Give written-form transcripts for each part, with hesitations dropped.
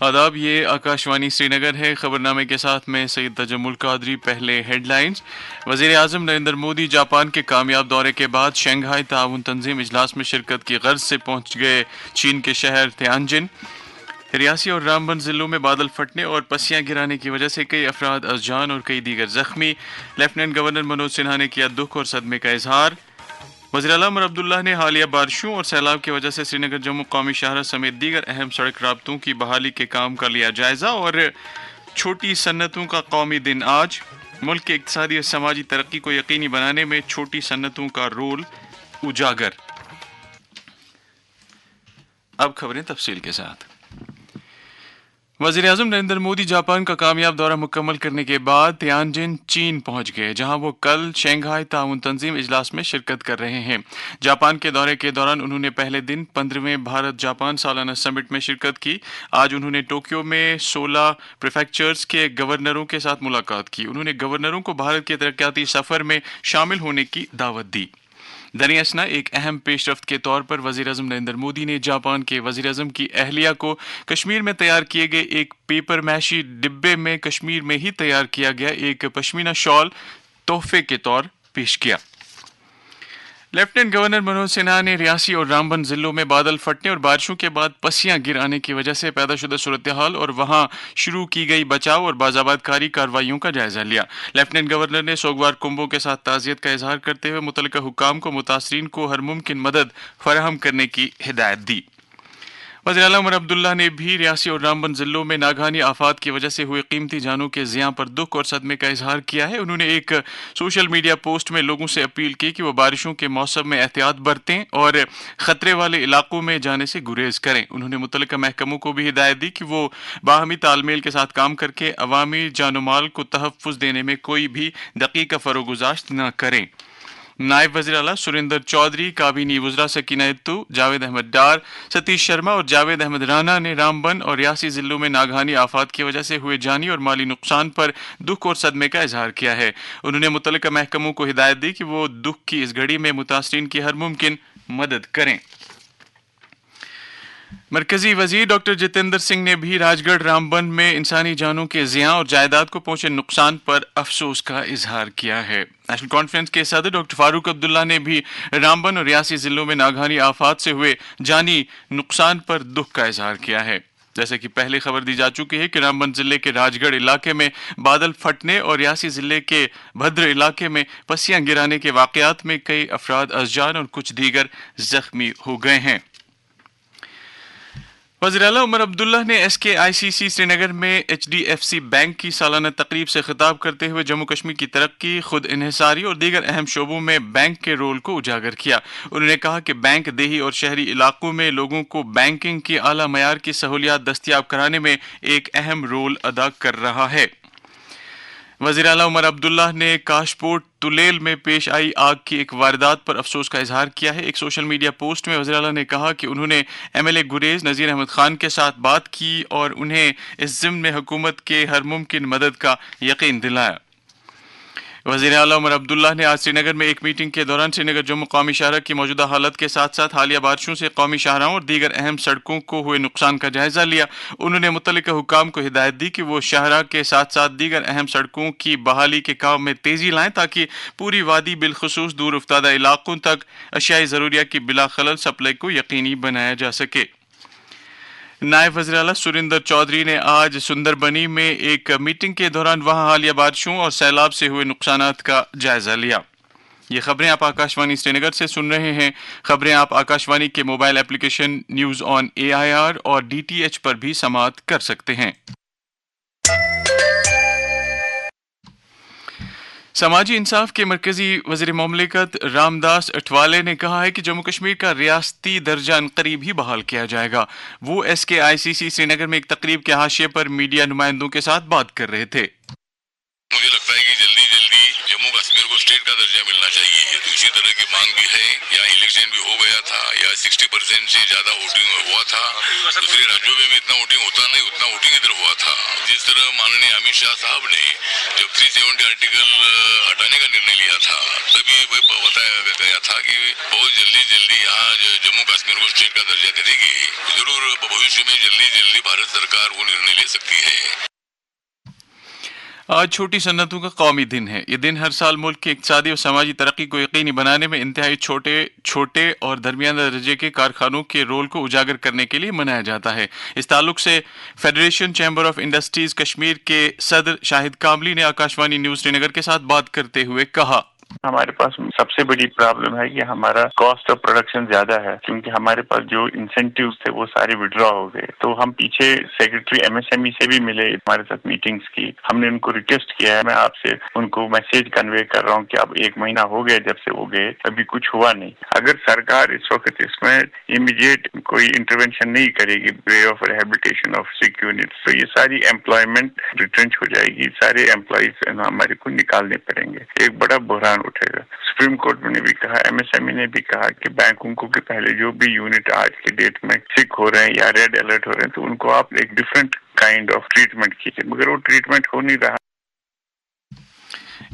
आदाब, ये आकाशवाणी श्रीनगर है। खबरनामे के साथ मैं सैयद तजम्मुल कादरी। पहले हेडलाइंस। वज़ीर आज़म नरेंद्र मोदी जापान के कामयाब दौरे के बाद शंघाई ताउन तंजीम इजलास में शिरकत की गर्ज से पहुंच गए चीन के शहर तियानजिन। रियासी और रामबन ज़िलों में बादल फटने और पस्सियां गिराने की वजह से कई अफराद अज़जान और कई दीगर जख्मी। लेफ्टिनेंट गवर्नर मनोज सिन्हा ने किया दुख और सदमे का इजहार। वज़ीर आला उमर अब्दुल्ला ने हालिया बारिशों और सैलाब की वजह से श्रीनगर जम्मू कौमी शाहरा समेत दीगर अहम सड़क राब्तों की बहाली के काम का लिया जायजा। और छोटी सन्नतों का कौमी दिन आज। मुल्क के इक़्तिसादी और समाजी तरक्की को यकीनी बनाने में छोटी सन्नतों का रोल उजागर। अब खबरें तफसील के साथ। वज़ीर-ए-आज़म नरेंद्र मोदी जापान का कामयाब दौरा मुकम्मल करने के बाद तियानजिन चीन पहुंच गए, जहां वो कल शंघाई ताउन तंजीम इजलास में शिरकत कर रहे हैं। जापान के दौरे के दौरान उन्होंने पहले दिन 15वें भारत जापान सालाना समिट में शिरकत की। आज उन्होंने टोक्यो में 16 प्रीफेक्चर्स के गवर्नरों के साथ मुलाकात की। उन्होंने गवर्नरों को भारत के तरक्याती सफ़र में शामिल होने की दावत दी। दरियासना एक अहम पेशरफ्त के तौर पर वज़ीर-ए-आज़म नरेंद्र मोदी ने जापान के वज़ीर-ए-आज़म की अहलिया को कश्मीर में तैयार किए गए एक पेपर मैशी डिब्बे में कश्मीर में ही तैयार किया गया एक पश्मीना शॉल तोहफे के तौर पेश किया। लेफ्टिनेंट गवर्नर मनोज सिन्हा ने रियासी और रामबन जिलों में बादल फटने और बारिशों के बाद पस्सियां गिर आने की वजह से पैदा शुदा सूरत हाल और वहां शुरू की गई बचाव और बाज़ाबातकारी कार्रवाइयों का जायजा लिया। लेफ्टिनेंट गवर्नर ने सोगवार कुंभों के साथ ताज़ियत का इजहार करते हुए मुतल्लिका हुक्काम को मुतासरीन को हर मुमकिन मदद फराहम करने की हिदायत दी। वज़ीर आला उमर अब्दुल्ला ने भी रियासी और रामबन जिलों में नागहानी आफात की वजह से हुए कीमती जानों के ज़ियां पर दुख और सदमे का इजहार किया है। उन्होंने एक सोशल मीडिया पोस्ट में लोगों से अपील की कि वो बारिशों के मौसम में एहतियात बरतें और ख़तरे वाले इलाकों में जाने से गुरेज करें। उन्होंने मुतल्लिका महकमों को भी हिदायत दी कि वो बाहमी तालमेल के साथ काम करके अवामी जानो माल को तहफ़्फ़ुज़ देने में कोई भी दक़ीक़ा फ़रोगुज़ाश्त न करें। नायब वज़ीर आला सुरेंद्र चौधरी, काबीनी वज़रा सकीना इत्तू, जावेद अहमद डार, सतीश शर्मा और जावेद अहमद राना ने रामबन और रियासी जिलों में नागहानी आफात की वजह से हुए जानी और माली नुकसान पर दुख और सदमे का इजहार किया है। उन्होंने मुतल्लिका महकमों को हिदायत दी कि वो दुख की इस घड़ी में मुतासरीन की हर मुमकिन मदद करें। मरकजी वजीर डॉक्टर जितेंद्र सिंह ने भी राजगढ़ रामबन में इंसानी जानों के ज़ियां और जायदाद को पहुंचे नुकसान पर अफसोस का इजहार किया है। नेशनल कॉन्फ्रेंस के सदर डॉक्टर फारूक अब्दुल्ला ने भी रामबन और रियासी जिलों में नागहानी आफात से हुए जानी नुकसान पर दुख का इजहार किया है। जैसे कि पहले खबर दी जा चुकी है कि रामबन जिले के राजगढ़ इलाके में बादल फटने और रियासी जिले के भद्र इलाके में पस्सियां गिराने के वाकयात में कई अफराद अज़जान और कुछ दीगर जख्मी हो गए हैं। वज़ीर आला उमर अब्दुल्ला ने SKICC श्रीनगर में HDFC बैंक की सालाना तकरीब से खिताब करते हुए जम्मू कश्मीर की तरक्की, खुद इन्हिसारी और दीगर अहम शोबों में बैंक के रोल को उजागर किया। उन्होंने कहा कि बैंक देही और शहरी इलाकों में लोगों को बैंकिंग की आला मयार की सहूलियात दस्तियाब कराने में एक अहम रोल अदा कर रहा है। वज़ीर आला उमर अब्दुल्ला ने काशपोर्ट तुलेल में पेश आई आग की एक वारदात पर अफसोस का इजहार किया है। एक सोशल मीडिया पोस्ट में वज़ीर आला ने कहा कि उन्होंने MLA गुरेज नज़ीर अहमद खान के साथ बात की और उन्हें इस ज़िम्न में हुकूमत के हर मुमकिन मदद का यकीन दिलाया। वज़ीर आला उमर अब्दुल्ला ने आज श्रीनगर में एक मीटिंग के दौरान श्रीनगर जम्मू कौमी शाहरा की मौजूदा हालत के साथ साथ हालिया बारिशों से कौमी शाहराओं और दीगर अहम सड़कों को हुए नुकसान का जायजा लिया। उन्होंने मुतल्लिका हुक्काम को हिदायत दी कि वो शाहरा के साथ साथ दीगर अहम सड़कों की बहाली के काम में तेजी लाएं ताकि पूरी वादी बिलखुसूस दूर उफ्तादा इलाकों तक अशियाई ज़रूरिया की बिला खलल सप्लाई को यकीनी बनाया जा सके। नायब वज़ीर आला सुरेंद्र चौधरी ने आज सुंदरबनी में एक मीटिंग के दौरान वहां हालिया बारिशों और सैलाब से हुए नुकसानात का जायजा लिया। ये खबरें आप आकाशवाणी श्रीनगर से सुन रहे हैं। खबरें आप आकाशवाणी के mobile application news on AIR और DTH पर भी समाअत कर सकते हैं। समाजी इंसाफ के मरकजी वज़ीर मुमलिकत रामदास अठवाले ने कहा है कि जम्मू कश्मीर का रियासती दर्जा करीब ही बहाल किया जाएगा। वो SKICC श्रीनगर में एक तकरीब के हाशिए पर मीडिया नुमाइंदों के साथ बात कर रहे थे। मुझे लगता है कि जल्दी जल्दी जम्मू कश्मीर को स्टेट का दर्जा मिलना चाहिए। तो इसी तरह की मांग भी है। यहाँ इलेक्शन भी हो गया था, या 60% से ज्यादा वोटिंग हुआ था। दूसरे राज्यों में भी इतना वोटिंग होता नहीं, उतना वोटिंग इधर हुआ था। जिस तरह माननीय अमित शाह साहब ने जब 370 आर्टिकल हटाने का निर्णय लिया था, तभी बताया गया था कि बहुत जल्दी जल्दी यहाँ जम्मू कश्मीर को स्टेट का दर्जा करेगी। जरूर भविष्य भविष्य में जल्दी जल्दी भारत सरकार वो निर्णय ले सकती है। आज छोटी सन्नतों का कौमी दिन है। ये दिन हर साल मुल्क की इक़्तिसादी और समाजी तरक्की को यकीनी बनाने में इंतहाई छोटे और दरमियाना दर्जे के कारखानों के रोल को उजागर करने के लिए मनाया जाता है। इस ताल्लुक से federation chamber of industries Kashmir के सदर शाहिद कामली ने आकाशवाणी न्यूज श्रीनगर के साथ बात करते हुए कहा, हमारे पास सबसे बड़ी प्रॉब्लम है कि हमारा कॉस्ट ऑफ प्रोडक्शन ज्यादा है, क्योंकि हमारे पास जो इंसेंटिव्स थे वो सारे विड्रॉ हो गए। तो हम पीछे सेक्रेटरी एमएसएमई से भी मिले, हमारे साथ मीटिंग्स की, हमने उनको रिक्वेस्ट किया है। मैं आपसे उनको मैसेज कन्वे कर रहा हूँ कि अब 1 महीना हो गया जब से वो गए, अभी कुछ हुआ नहीं। अगर सरकार इस वक्त इसमें इमीडिएट कोई इंटरवेंशन नहीं करेगी, way of rehabilitation of sick units, तो ये सारी एम्प्लॉयमेंट रिट्रेंच हो जाएगी, सारे एम्प्लॉयज हमारे को निकालने पड़ेंगे, एक बड़ा बहरान उठेगा। सुप्रीम कोर्ट ने भी कहा, एमएसएमई ने भी कहा कि बैंकों को कि पहले जो भी यूनिट आज की डेट में सिक हो रहे हैं या रेड अलर्ट हो रहे हैं, तो उनको आप एक डिफरेंट काइंड ऑफ ट्रीटमेंट कीजिए, मगर वो ट्रीटमेंट हो नहीं रहा।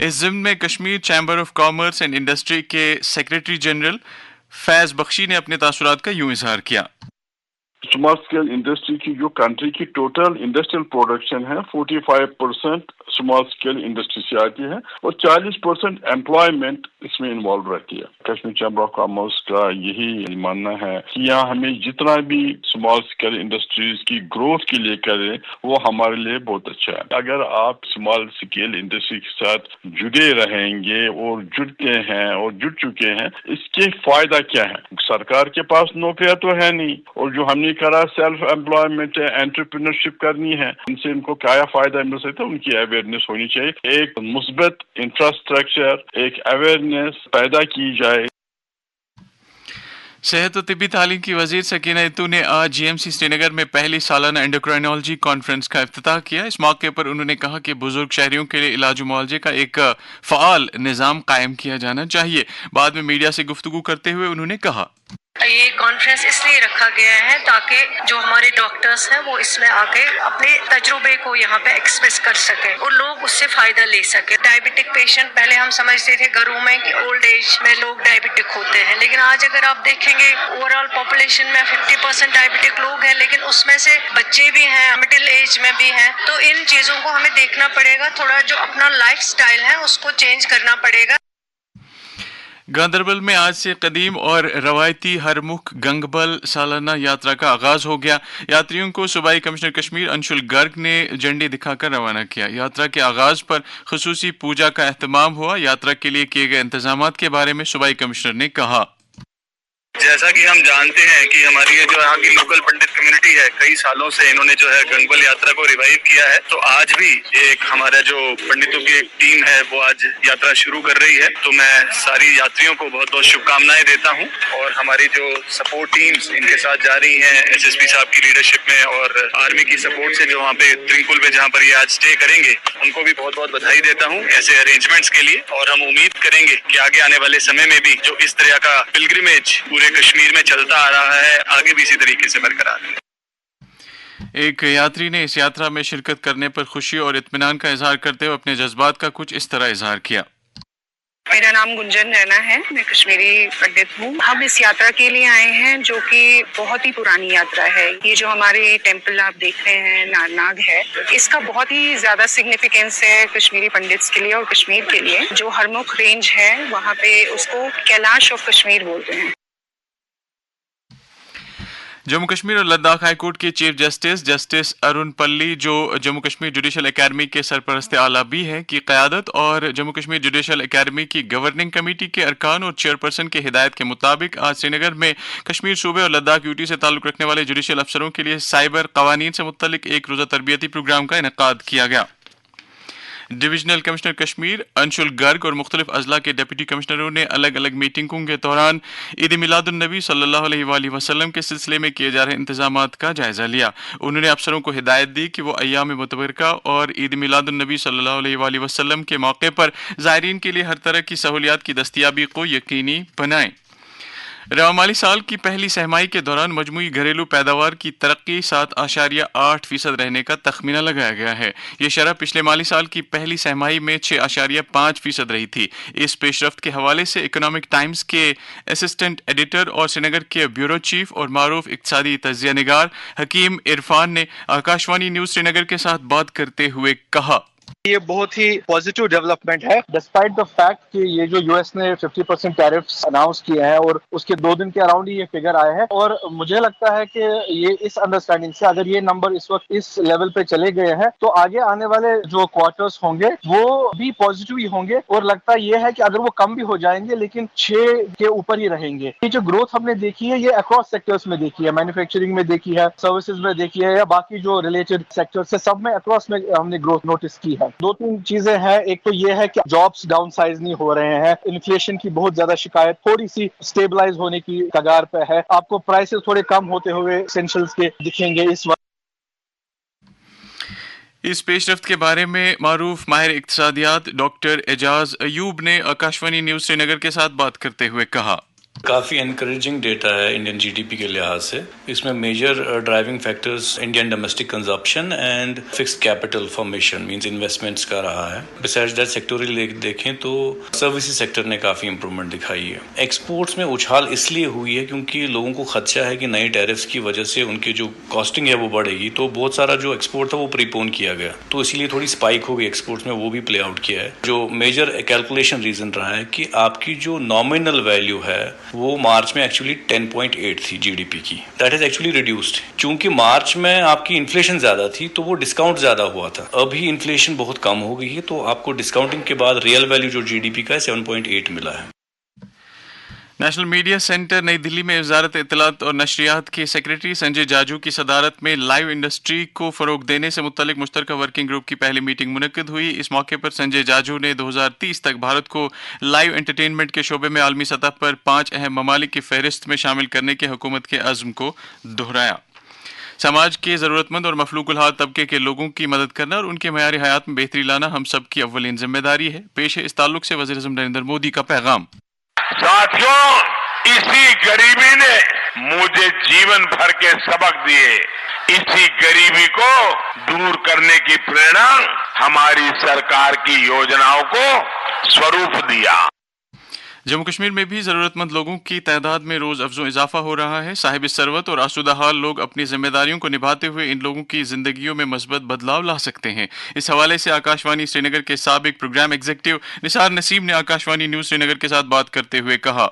इस जिम्न में Kashmir chamber of commerce and industry के सेक्रेटरी जनरल फैज बख्शी ने अपने तासुरात का यूं इजहार किया। स्मॉल स्केल इंडस्ट्री की जो कंट्री की टोटल इंडस्ट्रियल प्रोडक्शन है 45% स्मॉल स्केल इंडस्ट्री से आती है और 40% एम्प्लॉयमेंट इसमें इन्वॉल्व रहती है। कश्मीर चैम्बर ऑफ कॉमर्स का यही मानना है कि यहाँ हमें जितना भी स्मॉल स्केल इंडस्ट्रीज की ग्रोथ के लिए करें वो हमारे लिए बहुत अच्छा है। अगर आप स्मॉल स्केल इंडस्ट्री के साथ जुड़े रहेंगे और जुड़ते हैं और जुड़ चुके हैं, इसके फायदा क्या है? सरकार के पास नौकरियां तो है नहीं, और जो हमने करा सेल्फ एम्प्लॉयमेंट एंटरप्रेन्योरशिप करनी है, इनसे इनको क्या फायदा मिल सकता है? उनकी अवेयरनेस होनी चाहिए, एक मुस्बत इंफ्रास्ट्रक्चर, एक अवेयरनेस पैदा की जाए। सेहत और तिब्बी तालीम की वजीर सकीना इत्तू ने आज जीएमसी श्रीनगर में पहली सालाना एंडोक्राइनोलॉजी कॉन्फ्रेंस का इफ्तिताह किया। इस मौके पर उन्होंने कहा कि बुजुर्ग शहरियों के लिए इलाज मुआवजे का एक फ़आल निज़ाम कायम किया जाना चाहिए। बाद में मीडिया से गुफ्तगू करते हुए उन्होंने कहा, ये कॉन्फ्रेंस इसलिए रखा गया है ताकि जो हमारे डॉक्टर्स हैं वो इसमें आके अपने तजुर्बे को यहाँ पे एक्सप्रेस कर सके और लोग उससे फायदा ले सके। डायबिटिक पेशेंट पहले हम समझते थे घरों में कि ओल्ड एज में लोग डायबिटिक होते हैं, लेकिन आज अगर आप देखेंगे ओवरऑल पॉपुलेशन में 50% डायबिटिक लोग हैं, लेकिन उसमें से बच्चे भी हैं, मिडिल एज में भी हैं। तो इन चीज़ों को हमें देखना पड़ेगा, थोड़ा जो अपना लाइफ स्टाइल है उसको चेंज करना पड़ेगा। गांदरबल में आज से कदीम और रवायती हरमुख गंगबल सालाना यात्रा का आगाज हो गया। यात्रियों को सूबाई कमिश्नर कश्मीर अंशुल गर्ग ने झंडी दिखाकर रवाना किया। यात्रा के आगाज पर खुसूसी पूजा का एहतमाम हुआ। यात्रा के लिए किए गए इंतजामात के बारे में सूबाई कमिश्नर ने कहा, जैसा कि हम जानते हैं कि हमारी ये जो यहाँ की लोकल पंडित कम्युनिटी है, कई सालों से इन्होंने जो है गंगबल यात्रा को रिवाइव किया है। तो आज भी एक हमारा जो पंडितों की एक टीम है वो आज यात्रा शुरू कर रही है। तो मैं सारी यात्रियों को बहुत बहुत शुभकामनाएं देता हूँ, और हमारी जो सपोर्ट टीम्स इनके साथ जा रही हैं एसएसपी साहब की लीडरशिप में और आर्मी की सपोर्ट से जो वहाँ पे त्रिंकुल में जहाँ पर ये आज स्टे करेंगे, उनको भी बहुत बहुत बधाई देता हूँ ऐसे अरेंजमेंट्स के लिए। और हम उम्मीद करेंगे कि आगे आने वाले समय में भी जो इस तरह का पिलग्रिमेज पूरे कश्मीर में चलता आ रहा है, आगे भी इसी तरीके से बरकरार है। एक यात्री ने इस यात्रा में शिरकत करने पर खुशी और इत्मीनान का इजहार करते हुए अपने जज्बात का कुछ इस तरह इजहार किया। मेरा नाम गुंजन रैना है, मैं कश्मीरी पंडित हूँ। हम इस यात्रा के लिए आए हैं जो कि बहुत ही पुरानी यात्रा है। ये जो हमारे टेंपल आप देख रहे हैं नारनाग है, इसका बहुत ही ज्यादा सिग्निफिकेंस है कश्मीरी पंडित्स के लिए और कश्मीर के लिए। जो हरमुख रेंज है वहाँ पे उसको कैलाश ऑफ कश्मीर बोलते हैं। जम्मू कश्मीर और लद्दाख हाईकोर्ट के चीफ जस्टिस अरुण पल्ली, जो जम्मू कश्मीर जुडिशल एकेडमी के सरपरस्त आला भी हैं, की क़यादत और जम्मू कश्मीर जुडिशल एकेडमी की गवर्निंग कमेटी के अरकान और चेयरपर्सन के हिदायत के मुताबिक आज श्रीनगर में कश्मीर सूबे और लद्दाख यूटी से ताल्लुक़ रखने वाले जुडिशल अफसरों के लिए साइबर कवानीन से मुत्तलिक एक रोज़ा तरबियती प्रोग्राम का इनेकाद किया गया। डिविजनल कमिश्नर कश्मीर अंशुल गर्ग और मुख्तलिफ अजला के डिप्टी कमिश्नरों ने अलग अलग मीटिंगों के दौरान ईद मिलादुन नबी सल्लल्लाहु अलैहि वसल्लम के सिलसिले में किए जा रहे इंतजामात का जायजा लिया। उन्होंने अफसरों को हिदायत दी कि वो अय्याम मुतबरका और ईद मिलादुन नबी सल्लल्लाहु अलैहि वसल्लम के मौके पर ज़ायरीन के लिए हर तरह की सहूलियात की दस्तयाबी को यकीनी बनाएं। रवा माली साल की पहली सहमाई के दौरान मजमूई घरेलू पैदावार की तरक्की 7.8% रहने का तखमीना लगाया गया है। ये शरह पिछले माली साल की पहली सहमाई में 6.5% रही थी। इस पेशरफ्त के हवाले से इकोनॉमिक टाइम्स के असिस्टेंट एडिटर और श्रीनगर के ब्यूरो चीफ और मारूफ इक्तिसादी तज्जिया निगार हकीम इरफान ने आकाशवाणी न्यूज श्रीनगर के साथ बात करते हुए कहा, ये बहुत ही पॉजिटिव डेवलपमेंट है डिस्पाइट द फैक्ट कि ये जो यूएस ने 50% टैरिफ्स अनाउंस किए हैं और उसके 2 दिन के अराउंड ही ये फिगर आए हैं। और मुझे लगता है कि ये इस अंडरस्टैंडिंग से अगर ये नंबर इस वक्त इस लेवल पे चले गए हैं तो आगे आने वाले जो क्वार्टर्स होंगे वो भी पॉजिटिव ही होंगे। और लगता ये है कि अगर वो कम भी हो जाएंगे लेकिन 6 के ऊपर ही रहेंगे। ये जो ग्रोथ हमने देखी है ये अक्रॉस सेक्टर्स में देखी है, मैन्युफैक्चरिंग में देखी है, सर्विसेज में देखी है या बाकी जो रिलेटेड सेक्टर्स है, सब में अक्रॉस में हमने ग्रोथ नोटिस की है। 2-3 चीजें हैं। एक तो ये है कि जॉब्स डाउन साइज नहीं हो रहे हैं, इन्फ्लेशन की बहुत ज्यादा शिकायत थोड़ी सी स्टेबलाइज होने की कगार पे है, आपको प्राइसेस थोड़े कम होते हुए एसेंशियल्स के दिखेंगे इस वक्त। इस पेशरफ्त के बारे में मारूफ माहिर इक्तिसादियात डॉक्टर एजाज अयूब ने आकाशवाणी न्यूज श्रीनगर के साथ बात करते हुए कहा, काफ़ी एनकरेजिंग डेटा है इंडियन जीडीपी के लिहाज से। इसमें major driving factors Indian domestic consumption and fixed capital formation means investments का रहा है। बिसाइड्स दैट सेक्टोरियल देखें तो सर्विसेज सेक्टर ने काफ़ी इंप्रूवमेंट दिखाई है। एक्सपोर्ट्स में उछाल इसलिए हुई है क्योंकि लोगों को खदशा है कि नए टैरिफ्स की वजह से उनकी जो कॉस्टिंग है वो बढ़ेगी, तो बहुत सारा जो एक्सपोर्ट था वो प्रीपोन किया गया, तो इसीलिए थोड़ी स्पाइक हो गई एक्सपोर्ट्स में, वो भी प्ले आउट किया है। जो मेजर कैलकुलेशन रीज़न रहा है कि आपकी जो नॉमिनल वैल्यू है वो मार्च में एक्चुअली 10.8 थी जीडीपी की, दैट इज एक्चुअली रिड्यूस्ड। चूंकि मार्च में आपकी इन्फ्लेशन ज्यादा थी तो वो डिस्काउंट ज्यादा हुआ था। अभी इन्फ्लेशन बहुत कम हो गई है तो आपको डिस्काउंटिंग के बाद रियल वैल्यू जो जीडीपी का है 7.8 मिला है। नेशनल मीडिया सेंटर नई दिल्ली में वजारत इत्तलात और नशरियात के सेक्रेटरी संजय जाजू की सदारत में लाइव इंडस्ट्री को फरोग देने से मुत्तलिक मुश्तरका वर्किंग ग्रुप की पहली मीटिंग मुनक्किद हुई। इस मौके पर संजय जाजू ने 2030 तक भारत को लाइव एंटरटेनमेंट के शोबे में आलमी सतह पर 5 अहम ममालिक की फहरिस्त में शामिल करने के हुकूमत के अज़्म को दोहराया। समाज के ज़रूरतमंद और मफलूकुल हाल तबके के लोगों की मदद करना और उनके मयारी हयात में बेहतरी लाना हम सब की अव्वलीन जिम्मेदारी है। पेश है इस ताल्लुक से वज़ीर आज़म नरेंद्र मोदी का पैगाम। साथियों, इसी गरीबी ने मुझे जीवन भर के सबक दिए। इसी गरीबी को दूर करने की प्रेरणा हमारी सरकार की योजनाओं को स्वरूप दिया। जम्मू कश्मीर में भी ज़रूरतमंद लोगों की तादाद में रोज़ अफजों इजाफा हो रहा है। साहिब सरवत और आसूदा हाल लोग अपनी जिम्मेदारियों को निभाते हुए इन लोगों की जिंदगियों में मस्बत बदलाव ला सकते हैं। इस हवाले से आकाशवाणी श्रीनगर के साबिक प्रोग्राम एग्जीक्यूटिव निसार नसीम ने आकाशवाणी न्यूज श्रीनगर के साथ बात करते हुए कहा,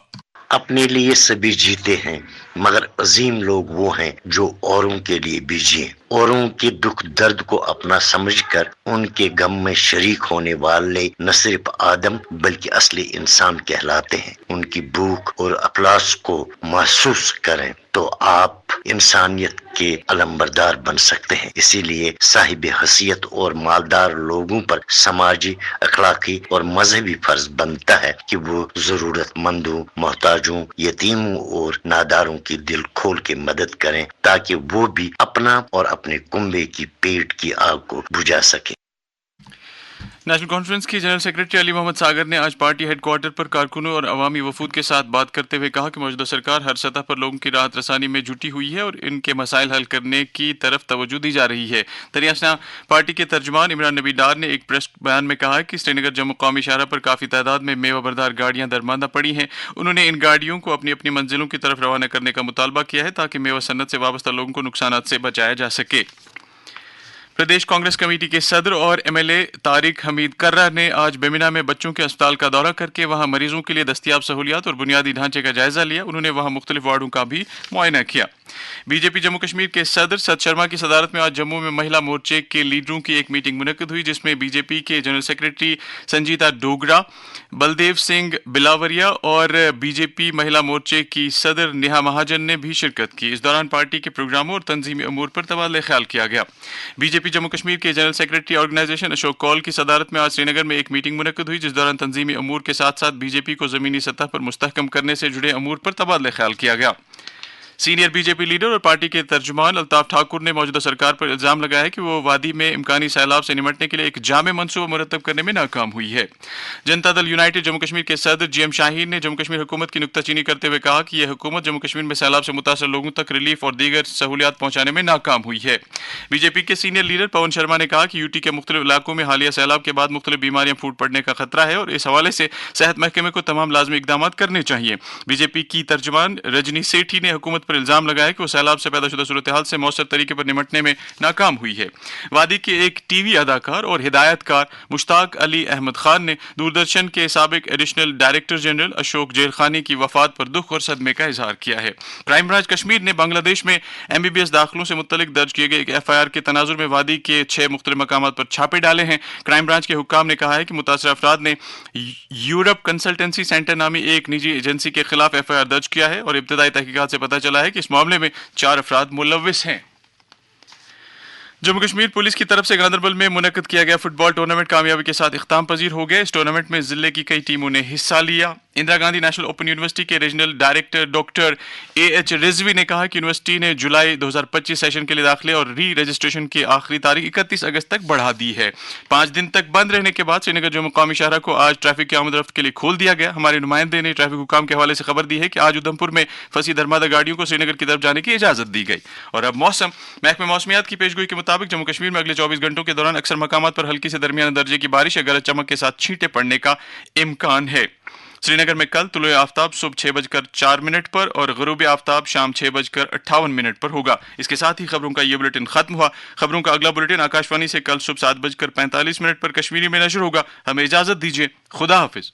अपने लिए सभी जीते हैं मगर अजीम लोग वो हैं जो औरों के लिए भी जिए। औरों के दुख दर्द को अपना समझकर उनके गम में शरीक होने वाले न सिर्फ आदम बल्कि असली इंसान कहलाते हैं। उनकी भूख और अफलास को महसूस करें तो आप इंसानियत के अलंबरदार बन सकते हैं। इसीलिए साहिब हसीयत और मालदार लोगों पर समाजी, अखलाकी और मजहबी फर्ज बनता है कि वो जरूरतमंदों, मोहताजों, यतीमों और नादारों की दिल खोल के मदद करें ताकि वो भी अपना और अपने कुंबे की पेट की आग को बुझा सके। नेशनल कॉन्फ्रेंस की जनरल सेक्रेटरी अली मोहम्मद सागर ने आज पार्टी हेडक्वार्टर पर कारकुनों और अवामी वफूद के साथ बात करते हुए कहा कि मौजूदा सरकार हर सतह पर लोगों की राहत रसानी में जुटी हुई है और इनके मसाइल हल करने की तरफ तवज्जो दी जा रही है। दरियासना पार्टी के तर्जुमान इमरान नबी डार ने एक प्रेस बयान में कहा कि श्रीनगर जम्मू कौमी शाहरा पर काफ़ी तादाद में मेवा बरदार गाड़ियां दरमांदा पड़ी हैं। उन्होंने इन गाड़ियों को अपनी अपनी मंजिलों की तरफ रवाना करने का मुतालबा किया है ताकि मेवा सन्नत से वाबस्ता लोगों को नुकसान से बचाया जा सके। प्रदेश कांग्रेस कमेटी के सदर और एमएलए तारिक हमीद कर्रा ने आज बेमिना में बच्चों के अस्पताल का दौरा करके वहां मरीजों के लिए दस्तियाब सहूलियात और बुनियादी ढांचे का जायजा लिया। उन्होंने वहां मुख्तलिफ वार्डों का भी मुआयना किया। बीजेपी जम्मू कश्मीर के सदर सत शर्मा की सदारत में आज जम्मू में महिला मोर्चे के लीडरों की एक मीटिंग मुनक्किद हुई जिसमें बीजेपी के जनरल सेक्रेटरी संजीता डोगरा, बलदेव सिंह बिलावरिया और बीजेपी महिला मोर्चे की सदर नेहा महाजन ने भी शिरकत की। इस दौरान पार्टी के प्रोग्रामों और तंजीमी अमूर पर तबादला ख्याल किया गया। बीजेपी जम्मू कश्मीर के general secretary organisation Ashok Kaul की सदारत में आज श्रीनगर में एक मीटिंग मुनक्किद हुई जिस दौरान तंजीमी अमूर के साथ साथ बीजेपी को जमीनी सतह पर मुस्तहकम करने से जुड़े अमूर पर तबादला ख्याल किया गया। सीनियर बीजेपी लीडर और पार्टी के तर्जुमान अल्ताफ ठाकुर ने मौजूदा सरकार पर इल्जाम लगाया है कि वो वादी में इम्कानी सैलाब से निपटने के लिए एक जामे मंसूबा मुरतब करने में नाकाम हुई है। जनता दल यूनाइटेड जम्मू कश्मीर के सदर GM शाहीन ने जम्मू कश्मीर हुकूमत की नुक्ताचीनी करते हुए कहा कि यह हुकूमत जम्मू कश्मीर में सैलाब से मुतासर लोगों तक रिलीफ और दीगर सहूलियात पहुंचाने में नाकाम हुई है। बीजेपी के सीनियर लीडर पवन शर्मा ने कहा कि यूटी के मुख्तलिफ इलाकों में हालिया सैलाब के बाद मुख्तलिफ बीमारियां फूट पड़ने का खतरा है और इस हवाले से सेहत महकमे को तमाम लाजमी इकदाम करने चाहिए। बीजेपी की तर्जुमान रजनी सेठी ने हुकूमत पर इल्जाम लगाया कि वो सैलाब से पैदा शुदा सूरत हाल से मौसर तरीके पर निपटने में नाकाम हुई है। वादी के एक टीवी अदाकार और हिदायतकार मुश्ताक अली अहमद खान ने दूरदर्शन के साबिक एडिशनल डायरेक्टर जनरल अशोक जेलखानी की वफात पर दुख और सदमे का इजहार किया है। क्राइम ब्रांच कश्मीर ने बांग्लादेश में MBBS दाखिलों से मुतल्लिक दर्ज किए गए एक FIR के तनाजुर में वादी के 6 मुख्तलिफ मकामात पर छापे डाले हैं। क्राइम ब्रांच के हुक्काम ने कहा है कि मुतासर अफराद ने यूरोप कंसल्टेंसी सेंटर नामी एक निजी एजेंसी के खिलाफ FIR दर्ज किया है और इब्तदाई तहकीकात से पता चला है कि इस मामले में 4 अफराद मुलव्विस हैं। जम्मू कश्मीर पुलिस की तरफ से गांदरबल में मुनक्कद किया गया फुटबॉल टूर्नामेंट कामयाबी के साथ इख्ताम पजीर हो गया। इस टूर्नामेंट में जिले की कई टीमों ने हिस्सा लिया। Indira Gandhi national open university के regional director doctor AH Rizvi ने कहा कि यूनिवर्सिटी ने जुलाई 2025 सेशन के लिए दाखिले और री रजिस्ट्रेशन की आखिरी तारीख 31 अगस्त तक बढ़ा दी है। 5 दिन तक बंद रहने के बाद श्रीनगर जो मुकामी शाहरा को आज ट्रैफिक की आमद रफ्त के लिए खोल दिया गया। हमारे नुमाइंदे ने ट्रैफिक हुकाम के हवाले से खबर दी है कि आज उधमपुर में फंसी धर्मादा गाड़ियों को श्रीनगर की तरफ जाने की इजाजत दी गई। और अब मौसम महकमे मौसमियात की पेशगोई के मुताबिक जम्मू कश्मीर में अगले 24 घंटों के दौरान अक्सर मकामात पर हल्की से दरमियाने दर्जे की बारिश या गरज चमक के साथ छींटे पड़ने का इम्कान है। श्रीनगर में कल तुलुए आफ्ताब सुबह 6:04 पर और ग़ुरूबी आफ्ताब शाम 6:58 पर होगा। इसके साथ ही खबरों का ये बुलेटिन खत्म हुआ। खबरों का अगला बुलेटिन आकाशवाणी से कल सुबह 7:45 पर कश्मीरी में नशर होगा। हमें इजाजत दीजिए। खुदा हाफिज।